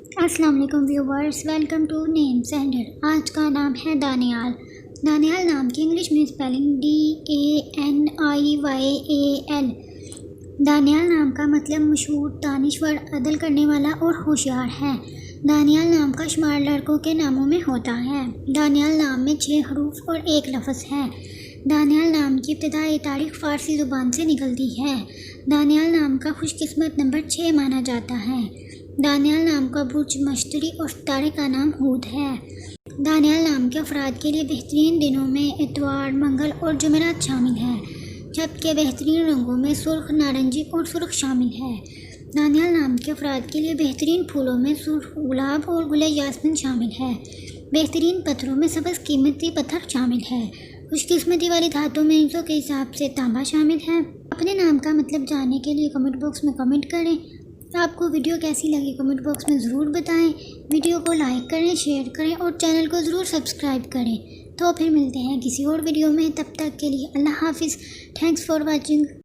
السلام علیکم viewers, welcome to نیم سینڈر۔ آج کا نام ہے دانیال۔ دانیال نام کی انگلش میں اسپیلنگ DANIYAL۔ دانیال نام کا مطلب مشہور، دانشور، عدل کرنے والا اور ہوشیار ہے۔ دانیال نام کا شمار لڑکوں کے ناموں میں ہوتا ہے۔ دانیال نام میں 6 حروف اور 1 لفظ ہے۔ دانیال نام کی ابتدائی تاریخ فارسی زبان سے نکلتی ہے۔ دانیال نام کا خوش قسمت نمبر 6 مانا جاتا ہے۔ دانیال نام کا برج مشتری اور ستارے کا نام ہود ہے۔ دانیال نام کے افراد کے لیے بہترین دنوں میں اتوار، منگل اور جمعرات شامل ہیں۔ چھت کے بہترین رنگوں میں سرخ، نارنجی اور سرخ شامل ہے۔ دانیال نام کے افراد کے لیے بہترین پھولوں میں سرخ گلاب اور گل یاسمین شامل ہے۔ بہترین پتھروں میں سبز قیمتی پتھر شامل ہے۔ خوش قسمتی والی دھاتوں میں انچوں کے حساب سے تانبا شامل ہے۔ اپنے نام کا مطلب جاننے کے لیے کمنٹ باکس میں کمنٹ کریں۔ آپ کو ویڈیو کیسی لگی کمنٹ باکس میں ضرور بتائیں۔ ویڈیو کو لائک کریں، شیئر کریں اور چینل کو ضرور سبسکرائب کریں۔ تو پھر ملتے ہیں کسی اور ویڈیو میں، تب تک کے لیے اللہ حافظ۔ Thanks for watching.